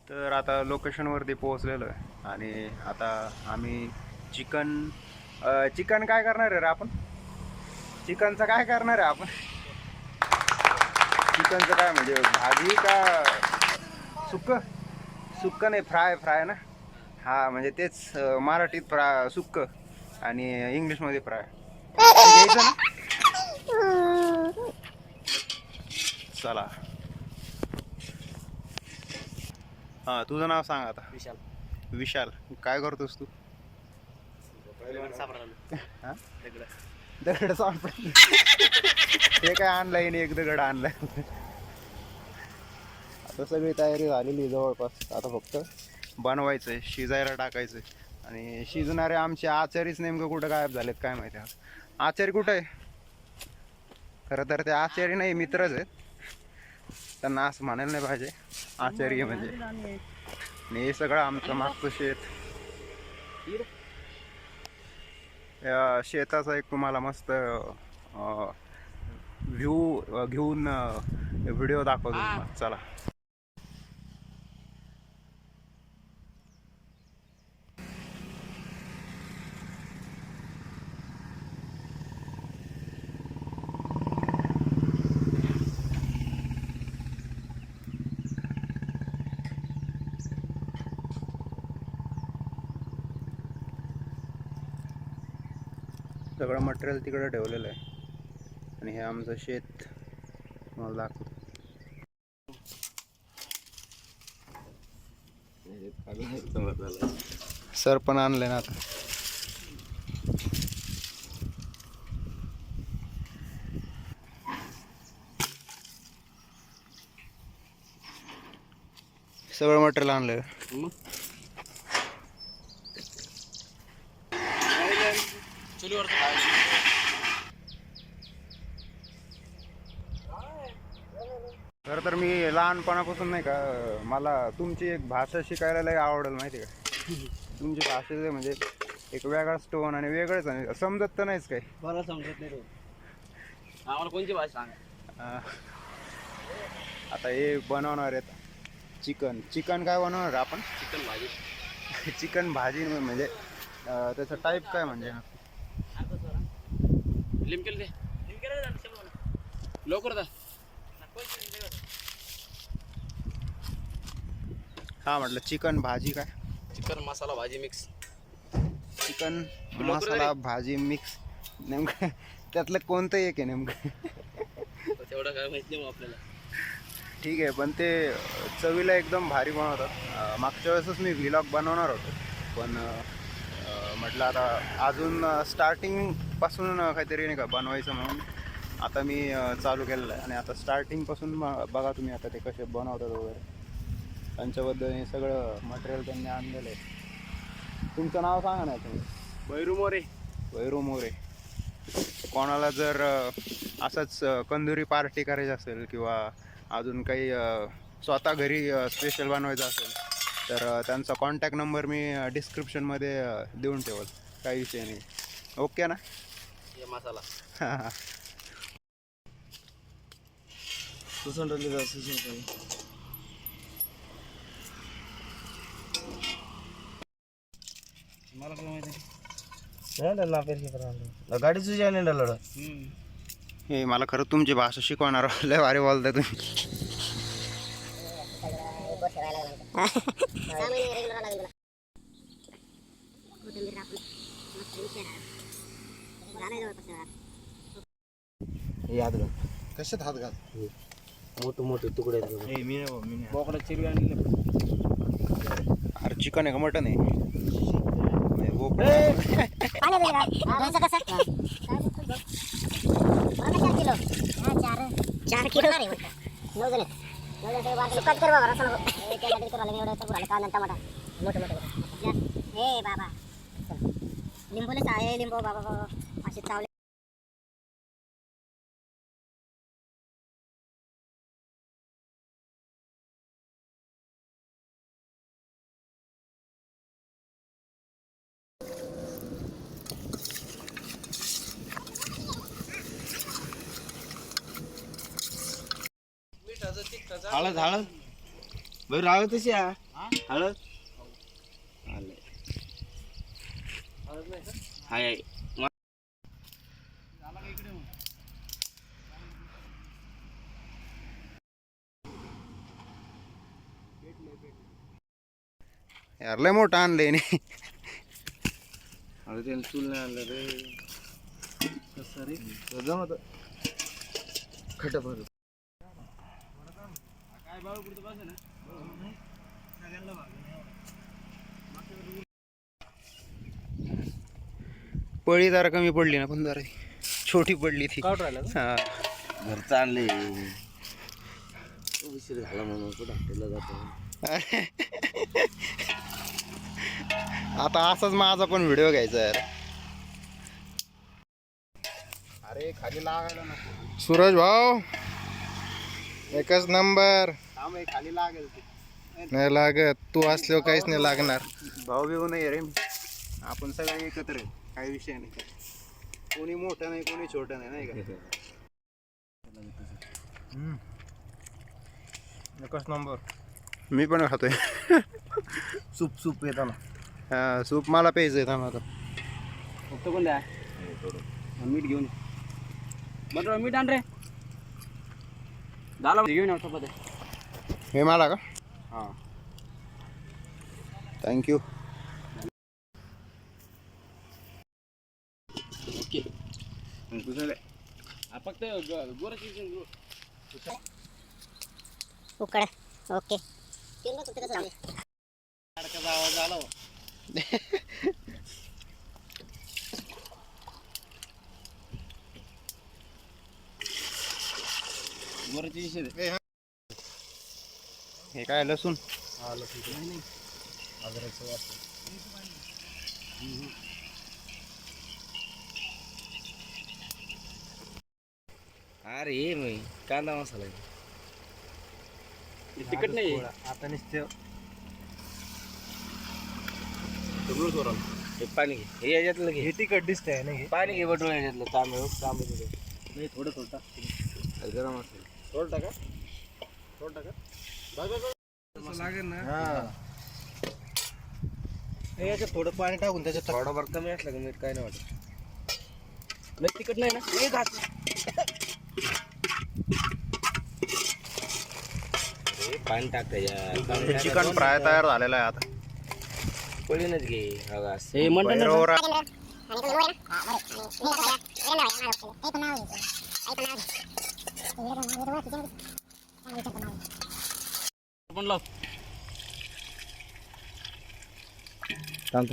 तर आता लोकेशनवरती पोहोचलेलो आहे आणि आता आम्ही चिकन काय करणार आहे रे आपण? चिकनचं काय करणार आहे आपण? चिकनचं काय म्हणजे भाजी का सुक्क नाही, फ्राय ना. हा म्हणजे तेच मराठीत सुक्क आणि इंग्लिशमध्ये फ्राय घ्यायचं ना. चला, हां तुझं नाव सांग आता. विशाल. विशाल, काय करतोस तू? हां, दगड सापडले. हे काय आणलंय? एक दगड आणलाय. आता सगळी तयारी झालेली जवळपास, आता फक्त बनवायचंय, शिजायला टाकायचंय. आणि शिजणारे आमचे आचारीच नेमकं कुठं गायब झालेत काय माहिती. आचारी कुठं आहे? खरं तर ते आचारी नाही, मित्रच आहेत. त्यांना असं म्हणायला नाही पाहिजे आचारी म्हणजे. आणि हे सगळं आमचं मागचं शेत. या शेताचा एक तुम्हाला मस्त व्ह्यू घेऊन व्हिडिओ दाखवतो. चला. सगळं मटेरियल तिकडे ठेवलेलं आहे आणि हे आमचं शेत मला दाखवतो. सर पण आणले ना आता. सगळं मटेरियल आणलं. खरं तर मी लहानपणापासून नाही का, मला तुमची एक भाषा शिकायला लय आवडेल माहिती का. तुमची भाषेचे म्हणजे एक वेगळाच टोन आणि वेगळंच आहे, समजत तर नाहीच काही. मला समजत नाही. आम्हाला कोणती भाषा सांगा. आता हे बनवणार आहेत चिकन काय बनवणार आपण? चिकन भाजी. चिकन भाजी म्हणजे त्याचा टाईप काय म्हणजे? लिमकेल लवकर जा. हा म्हटलं चिकन भाजी काय? चिकन मसाला भाजी मिक्स. चिकन मसाला भाजी मिक्स, नेमकं त्यातलं कोणतं एक आहे नेमकं? तेवढं काय माहिती नाही आपल्याला. ठीक आहे, पण ते चवीला एकदम भारी बनवतात. मागच्या वेळेसच मी व्लॉग बनवणार होतो, पण म्हटलं आता अजून स्टार्टिंगपासून काहीतरी नाही का बनवायचं म्हणून आता मी चालू केलेलं आहे. आणि आता स्टार्टिंगपासून बघा तुम्ही आता ते कसे बनवतात वगैरे, त्यांच्याबद्दल हे सगळं मटेरियल त्यांनी आणलेलं आहे. तुमचं नाव सांगा ना तुम्ही? वैरू मोरे. कोणाला जर असंच कंदुरी पार्टी करायची असेल किंवा अजून काही स्वतः घरी स्पेशल बनवायचं असेल तर त्यांचा कॉन्टॅक्ट नंबर मी डिस्क्रिप्शनमध्ये देऊन ठेवल, काही विषय नाही. ओके ना? मसाला हां. मला काय माहिती गाडी तुझी आहे लढ. हे मला खरं तुमची भाषा शिकवणार, लय भारी बोलताय तुम्ही. कशात हात घाल? मोठे मोठे तुकडे बोकडा चिरवी आणले. अरे चिकन आहे का मटन आहे? चार किलो बाबा लिंबू बाबा असे चावले. हळद हळद भाई राव तशी हळद आले हाय यार लय मोठं आणलंय नाही. अरे त्याने चूल नाही आणलं रे. कसं रे जमत खट भर पळी जरा कमी पडली ना, पण जरा छोटी पडली ती. हा घरचं आणले उशीर झाला म्हणून कुठं हॉटेलला जातो. आता असाच माझा पण व्हिडिओ घ्यायचा यार. अरे खाली लागायला नको सूरज भाऊ, एकच नंबर. थांब, हे खाली लागेल ते. नाही लागत, तू असल्यावर काहीच नाही लागणार. भाऊ बिऊ नाही रे, आपण सगळे एकत्र आहे, काही विषय नाही. कोणी मोठं नाही, कोणी छोटं नाही, नाही का? एकच नंबर. मी पण खातोय. सूप येताना हा, सूप मला प्यायचंय. थांब आता. फक्त कोण द्या मीठ घेऊन बटर मीठ आण रे. झालं घेऊन चपात्या. हे मला का? हां थँक्यू. ओके फक्त गोराची उकड ओके. आवाज आला. गोराची हे काय लसूण? अरे हे मी कांदा मसाला तिखट नाही. आता नुसतं हे पाणी घे, हे याच्यातलं घे. हे तिखट दिसतंय ना. पाणी घे बटून याच्यातलं तांबे नाही थोडं टाक. गरम असेल थोडं टाका, थोडं टाका. लागेल ना. याच्यात थोडं पाणी टाकून त्याच्यात थोडं बरं कमी असलं का मीठ काय नाही वाटत. नाही तिखट नाही ना. हे घात पाणी टाक त्याच्यात. चिकन फ्राय तयार झालेला आहे आता. पळीनच घे. हे म्हणतात भैरवरा. पण लाव. थांब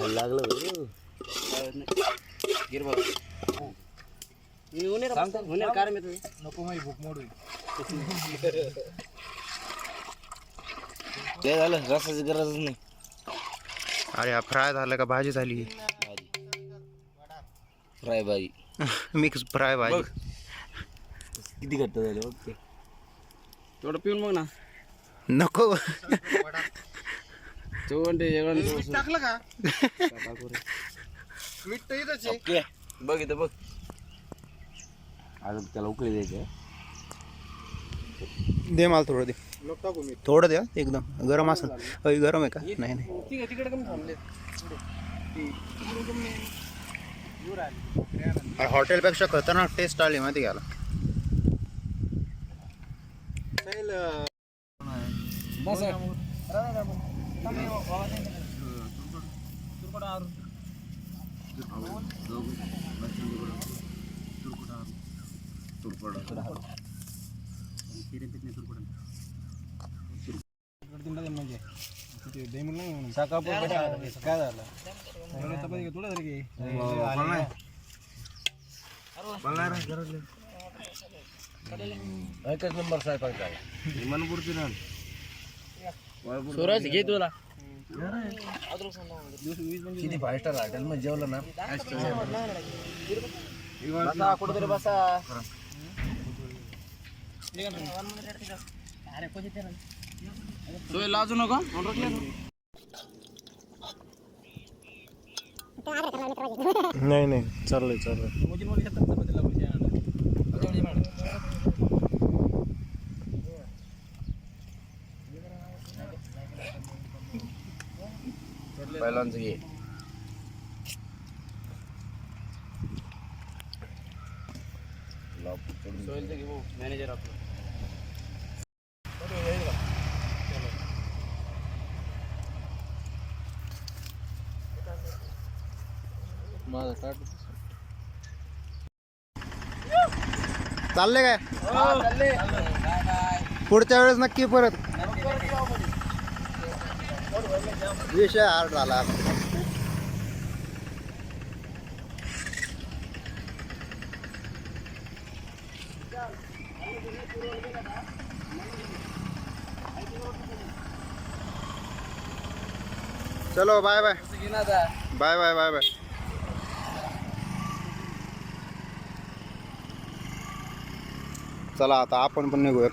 लागलं गिर बघ. होणार कारण नको, माझी भूक मोड होईल. ते झालं. रसाची गरजच नाही. अरे हा फ्राय झालं का भाजी झाली? फ्राय भाजी मिक्स फ्राय भाजी. किती घट्ट झाले बघ ते. थोडं पिऊन बघ ना. नको. टाकलं का? मीठ तर इथंच आहे. ओके बघ इथं बघ. अजून त्याला उकळी द्यायची. दे मला थोडं दे. नको टाकू मीठ. थोडं द्या. एकदम गरम असेल. अय गरम आहे का? नाही नाही. तिकडे कमी थांबले. हॉटेलपेक्षा खतरनाक टेस्ट आली माहिती घ्यायला. काय झालं? थोडं तरी एकच नंबर स्वयंपाक झाला. मनपूर्ती ना सूरज घे तुला. किती 5 स्टार हॉटेल मध्ये जेवलं ना. बसा कुठेतरी बसा. सोय लाजू नका. नाही चाललंय. पहिल्यांच घे. मॅनेजर आपलं माझा काढ. चालले काय पुढच्या वेळेस नक्की परत विषय हार्ड झाला. चलो bye bye bye bye bye bye. चला आता आपण पण निघूया.